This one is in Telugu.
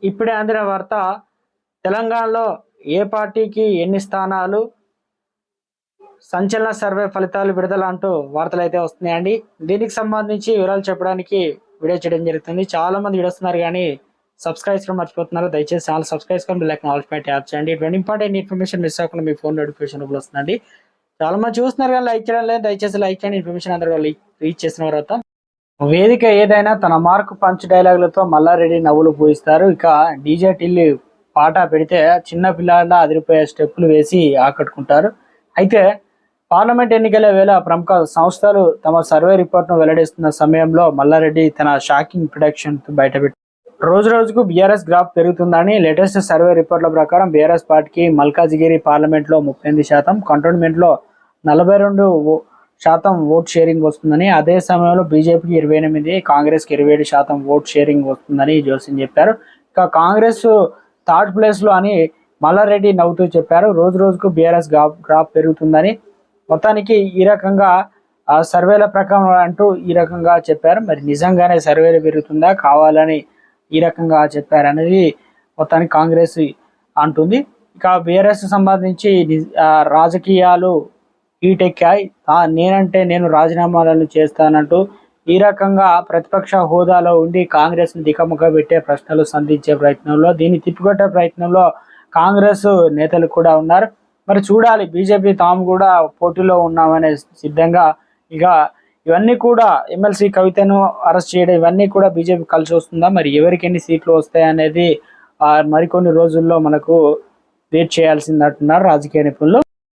ఇప్పుడే అందిన వార్త, తెలంగాణలో ఏ పార్టీకి ఎన్ని స్థానాలు, సంచలన సర్వే ఫలితాలు విడుదల అంటూ వార్తలు అయితే వస్తున్నాయండి. దీనికి సంబంధించి వివరాలు చెప్పడానికి వీడియో చేయడం జరుగుతుంది. చాలా మంది వీడియోస్తున్నారు కానీ సబ్స్క్రైబ్ చేయడం మర్చిపోతున్నారు. దయచేసి ఛానల్ సబ్స్క్రైబ్ చేసుకొని బెల్ ఐకాన్ ఆల్ పై ట్యాప్ చేయండి. ఇటువంటి ఇంపార్టెంట్ ఇన్ఫర్మేషన్ మిస్ అవ్వకుండా మీ ఫోన్ నోటిఫికేషన్ వస్తుందండి. చాలా మంది చూస్తున్నారు కానీ లైక్ చేయడం లేదు. దయచేసి లైక్ చేయండి. ఇన్ఫర్మేషన్ అందరూ రీచ్ చేసిన తర్వాత వేదిక ఏదైనా తన మార్క్ పంచ్ డైలాగులతో మల్లారెడ్డి నవ్వులు పూయిస్తారు. ఇక డీజే టిల్లి పాట పెడితే చిన్న పిల్లల అదిరిపోయే స్టెప్పులు వేసి ఆకట్టుకుంటారు. అయితే పార్లమెంట్ ఎన్నికల వేళ ప్రముఖ సంస్థలు తమ సర్వే రిపోర్ట్ను వెల్లడిస్తున్న సమయంలో మల్లారెడ్డి తన షాకింగ్ ప్రొడక్షన్ బయటపెట్టారు. రోజు రోజుకు బీఆర్ఎస్ గ్రాఫ్ పెరుగుతుందని లేటెస్ట్ సర్వే రిపోర్ట్ల ప్రకారం బీఆర్ఎస్ పార్టీకి మల్కాజిగిరి పార్లమెంట్లో 38%, కంటోన్మెంట్లో 42% ఓట్ షేరింగ్ వస్తుందని, అదే సమయంలో బీజేపీకి 28%, కాంగ్రెస్కి 27% ఓట్ షేరింగ్ వస్తుందని జోసిన్ చెప్పారు. ఇక కాంగ్రెస్ థర్డ్ ప్లేస్లో అని మల్లారెడ్డి నవ్వుతూ చెప్పారు. రోజు రోజుకు బీఆర్ఎస్ గ్రాఫ్ పెరుగుతుందని, మొత్తానికి ఈ రకంగా సర్వేల ప్రకారం అంటూ ఈ రకంగా చెప్పారు. మరి నిజంగానే సర్వేలు పెరుగుతుందా, కావాలని ఈ రకంగా చెప్పారనేది మొత్తానికి కాంగ్రెస్ అంటుంది. ఇక బీఆర్ఎస్ సంబంధించి రాజకీయాలు హీటెక్కాయి. నేనంటే నేను రాజీనామాలను చేస్తానంటూ ఈ రకంగా ప్రతిపక్ష హోదాలో ఉండి కాంగ్రెస్ని దికముఖ పెట్టే ప్రశ్నలు సంధించే ప్రయత్నంలో, దీన్ని తిప్పికొట్టే ప్రయత్నంలో కాంగ్రెస్ నేతలు కూడా ఉన్నారు. మరి చూడాలి, బీజేపీ తాము కూడా పోటీలో ఉన్నామనే సిద్ధంగా. ఇక ఇవన్నీ కూడా ఎమ్మెల్సీ కవితను అరెస్ట్ చేయడం ఇవన్నీ కూడా బీజేపీ కలిసి వస్తుందా, మరి ఎవరికి ఎన్ని సీట్లు వస్తాయనేది మరికొన్ని రోజుల్లో మనకు వెయిట్ చేయాల్సిందంటున్నారు రాజకీయ నిపుణులు.